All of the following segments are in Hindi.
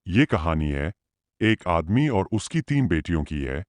ये कहानी है एक आदमी और उसकी तीन बेटियों की है।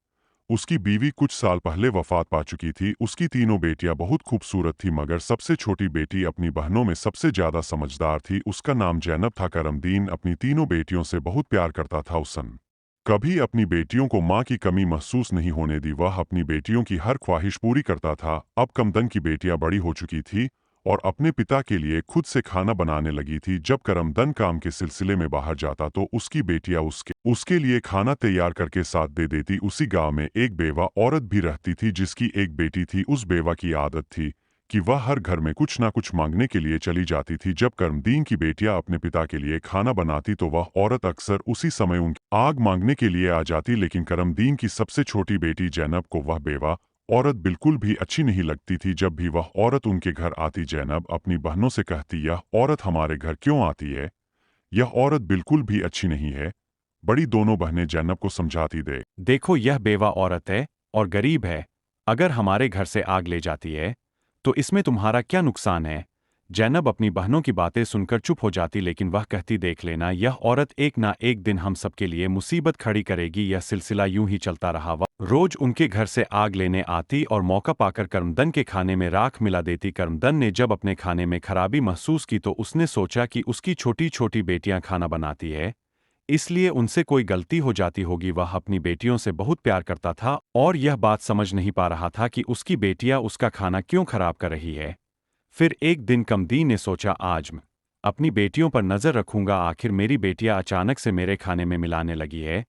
उसकी बीवी कुछ साल पहले वफात पा चुकी थी। उसकी तीनों बेटियां बहुत खूबसूरत थी, मगर सबसे छोटी बेटी अपनी बहनों में सबसे ज्यादा समझदार थी। उसका नाम जैनब था। करमदीन अपनी तीनों बेटियों से बहुत प्यार करता था। उसन कभी अपनी बेटियों को माँ की कमी महसूस नहीं होने दी। वह अपनी बेटियों की हर ख्वाहिश पूरी करता था। अब कमदन की बेटियां बड़ी हो चुकी थी और अपने पिता के लिए खुद से खाना बनाने लगी थी। जब करमदन काम के सिलसिले में बाहर जाता तो उसकी बेटियां उसके लिए खाना तैयार करके साथ दे देती। उसी गांव में एक बेवा औरत भी रहती थी जिसकी एक बेटी थी। उस बेवा की आदत थी कि वह हर घर में कुछ ना कुछ मांगने के लिए चली जाती थी। जब करमदीन की बेटियां अपने पिता के लिए खाना बनाती तो वह औरत अक्सर उसी समय उनकी आग मांगने के लिए आ जाती। लेकिन करमदीन की सबसे छोटी बेटी जैनब को वह बेवा औरत बिल्कुल भी अच्छी नहीं लगती थी। जब भी वह औरत उनके घर आती, जैनब अपनी बहनों से कहती, यह औरत हमारे घर क्यों आती है? यह औरत बिल्कुल भी अच्छी नहीं है। बड़ी दोनों बहनें जैनब को समझाती दे। देखो, यह बेवा औरत है और गरीब है। अगर हमारे घर से आग ले जाती है तो इसमें तुम्हारा क्या नुकसान है? जैनब अपनी बहनों की बातें सुनकर चुप हो जाती, लेकिन वह कहती, देख लेना, यह औरत एक ना एक दिन हम सबके लिए मुसीबत खड़ी करेगी। यह सिलसिला यूं ही चलता रहा। वह रोज उनके घर से आग लेने आती और मौका पाकर करमदन के खाने में राख मिला देती। करमदन ने जब अपने खाने में खराबी महसूस की तो उसने सोचा कि उसकी छोटी छोटी बेटियां खाना बनाती है, इसलिए उनसे कोई गलती हो जाती होगी। वह अपनी बेटियों से बहुत प्यार करता था और यह बात समझ नहीं पा रहा था कि उसकी बेटियां उसका खाना क्यों खराब कर रही है। फिर एक दिन कमदीन ने सोचा, आज मैं अपनी बेटियों पर नजर रखूंगा, आखिर मेरी बेटियां अचानक से मेरे खाने में मिलाने लगी है।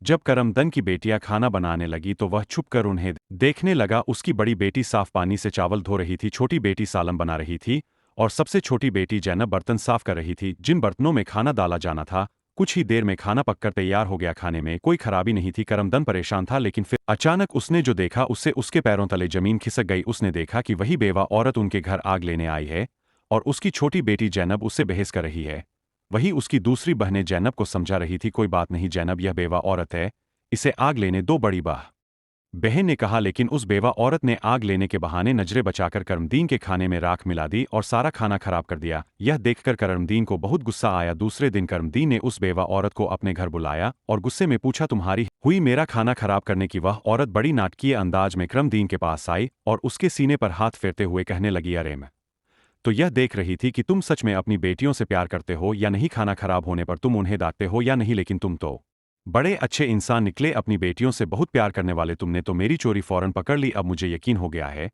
जब करमदन की बेटियां खाना बनाने लगी तो वह छुपकर उन्हें देखने लगा। उसकी बड़ी बेटी साफ पानी से चावल धो रही थी, छोटी बेटी सालन बना रही थी और सबसे छोटी बेटी जैनब बर्तन साफ कर रही थी। जिन बर्तनों में खाना डाला जाना था, कुछ ही देर में खाना पककर तैयार हो गया। खाने में कोई खराबी नहीं थी। करमदन परेशान था, लेकिन फिर अचानक उसने जो देखा उससे उसके पैरों तले जमीन खिसक गई। उसने देखा कि वही बेवा औरत उनके घर आग लेने आई है और उसकी छोटी बेटी जैनब उससे बहस कर रही है। वही उसकी दूसरी बहनें जैनब को समझा रही थी, कोई बात नहीं जैनब, यह बेवा औरत है, इसे आग लेने दो। बड़ी बहन ने कहा, लेकिन उस बेवा औरत ने आग लेने के बहाने नजरें बचाकर करमदीन के खाने में राख मिला दी और सारा खाना खराब कर दिया। यह देखकर करमदीन को बहुत गुस्सा आया। दूसरे दिन करमदीन ने उस बेवा औरत को अपने घर बुलाया और गुस्से में पूछा, तुम्हारी हुई मेरा खाना खराब करने की? वह औरत बड़ी नाटकीय अंदाज में करमदीन के पास आई और उसके सीने पर हाथ फेरते हुए कहने लगी, अरे मैं तो यह देख रही थी कि तुम सच में अपनी बेटियों से प्यार करते हो या नहीं। खाना खराब होने पर तुम उन्हें डांटते हो या नहीं, लेकिन तुम तो बड़े अच्छे इंसान निकले। अपनी बेटियों से बहुत प्यार करने वाले तुमने तो मेरी चोरी फौरन पकड़ ली। अब मुझे यकीन हो गया है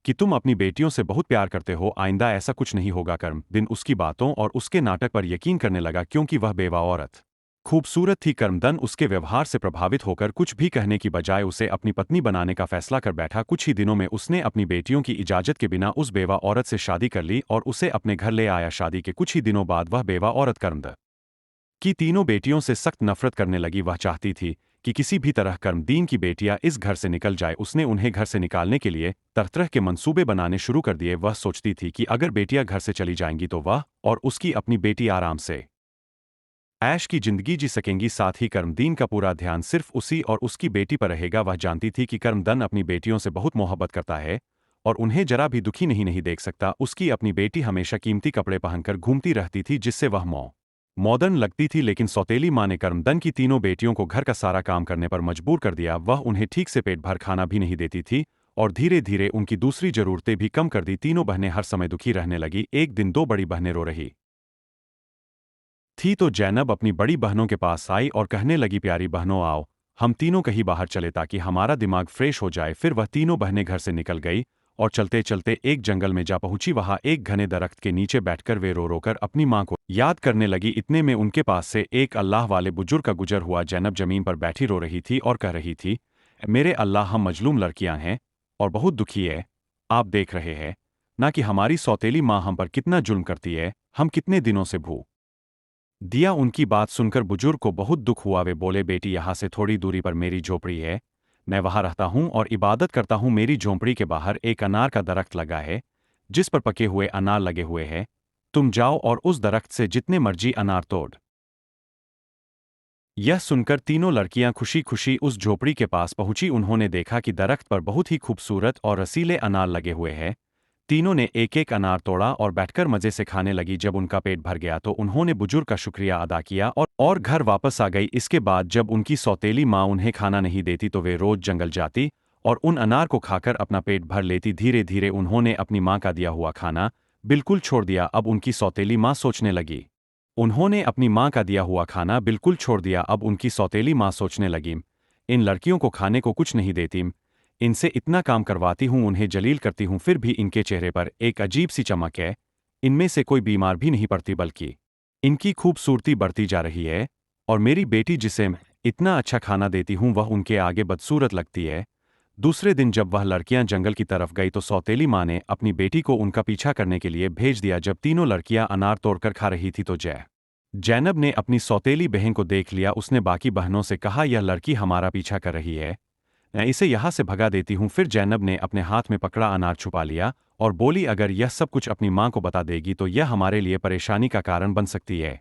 कि तुम अपनी बेटियों से बहुत प्यार करते हो। आइंदा ऐसा कुछ नहीं होगा। करमदीन उसकी बातों और उसके नाटक पर यकीन करने लगा, क्योंकि वह बेवा औरत खूबसूरत थी। करमदन उसके व्यवहार से प्रभावित होकर कुछ भी कहने की बजाय उसे अपनी पत्नी बनाने का फैसला कर बैठा। कुछ ही दिनों में उसने अपनी बेटियों की इजाजत के बिना उस बेवा औरत से शादी कर ली और उसे अपने घर ले आया। शादी के कुछ ही दिनों बाद वह बेवा औरत करमद की तीनों बेटियों से सख्त नफरत करने लगी। वह चाहती थी कि किसी भी तरह करमदीन की बेटियां इस घर से निकल जाए। उसने उन्हें घर से निकालने के लिए तरह तरह के मंसूबे बनाने शुरू कर दिए। वह सोचती थी कि अगर बेटियां घर से चली जाएंगी तो वह और उसकी अपनी बेटी आराम से ऐश की जिंदगी जी सकेंगी। साथ ही करमदीन का पूरा ध्यान सिर्फ उसी और उसकी बेटी पर रहेगा। वह जानती थी कि करमदन अपनी बेटियों से बहुत मोहब्बत करता है और उन्हें जरा भी दुखी नहीं देख सकता। उसकी अपनी बेटी हमेशा कीमती कपड़े पहनकर घूमती रहती थी, जिससे वह मॉडर्न लगती थी। लेकिन सौतेली माँ ने करमदन की तीनों बेटियों को घर का सारा काम करने पर मजबूर कर दिया। वह उन्हें ठीक से पेट भर खाना भी नहीं देती थी और धीरे धीरे उनकी दूसरी जरूरतें भी कम कर दी। तीनों बहनें हर समय दुखी रहने लगी। एक दिन दो बड़ी बहनें रो रही थी तो जैनब अपनी बड़ी बहनों के पास आई और कहने लगी, प्यारी बहनों, आओ हम तीनों कहीं बाहर चले ताकि हमारा दिमाग फ्रेश हो जाए। फिर वह तीनों बहनें घर से निकल गई और चलते चलते एक जंगल में जा पहुंची। वहां एक घने दरख्त के नीचे बैठकर वे रो रो कर अपनी मां को याद करने लगी। इतने में उनके पास से एक अल्लाह वाले बुजुर्ग का गुजर हुआ। जैनब जमीन पर बैठी रो रही थी और कह रही थी, मेरे अल्लाह, हम मजलूम लड़कियां हैं और बहुत दुखी है। आप देख रहे हैं ना कि हमारी सौतेली माँ हम पर कितना जुल्म करती है, हम कितने दिनों से भूख दिया। उनकी बात सुनकर बुजुर्ग को बहुत दुख हुआ। वे बोले, बेटी, यहाँ से थोड़ी दूरी पर मेरी झोपड़ी है, मैं वहां रहता हूँ और इबादत करता हूँ। मेरी झोपड़ी के बाहर एक अनार का दरख्त लगा है जिस पर पके हुए अनार लगे हुए हैं। तुम जाओ और उस दरख्त से जितने मर्जी अनार तोड़। यह सुनकर तीनों लड़कियां खुशी खुशी उस झोपड़ी के पास पहुंची। उन्होंने देखा कि दरख्त पर बहुत ही खूबसूरत और रसीले अनार लगे हुए हैं। तीनों ने एक एक अनार तोड़ा और बैठकर मजे से खाने लगी। जब उनका पेट भर गया तो उन्होंने बुजुर्ग का शुक्रिया अदा किया और घर वापस आ गई। इसके बाद जब उनकी सौतेली माँ उन्हें खाना नहीं देती तो वे रोज जंगल जाती और उन अनार को खाकर अपना पेट भर लेती। धीरे धीरे उन्होंने अपनी माँ का दिया हुआ खाना बिल्कुल छोड़ दिया। अब उनकी सौतेली माँ सोचने लगी। उन्होंने अपनी माँ का दिया हुआ खाना बिल्कुल छोड़ दिया। अब उनकी सौतेली माँ सोचने लगी, इन लड़कियों को खाने को कुछ नहीं देती, इनसे इतना काम करवाती हूँ, उन्हें जलील करती हूँ, फिर भी इनके चेहरे पर एक अजीब सी चमक है। इनमें से कोई बीमार भी नहीं पड़ती, बल्कि इनकी खूबसूरती बढ़ती जा रही है। और मेरी बेटी जिसे मैं इतना अच्छा खाना देती हूँ वह उनके आगे बदसूरत लगती है। दूसरे दिन जब वह लड़कियां जंगल की तरफ गई तो सौतेली माँ ने अपनी बेटी को उनका पीछा करने के लिए भेज दिया। जब तीनों लड़कियां अनार तोड़कर खा रही थी तो जैनब ने अपनी सौतेली बहन को देख लिया। उसने बाकी बहनों से कहा, यह लड़की हमारा पीछा कर रही है, मैं इसे यहाँ से भगा देती हूँ। फिर जैनब ने अपने हाथ में पकड़ा अनार छुपा लिया और बोली, अगर यह सब कुछ अपनी माँ को बता देगी तो यह हमारे लिए परेशानी का कारण बन सकती है।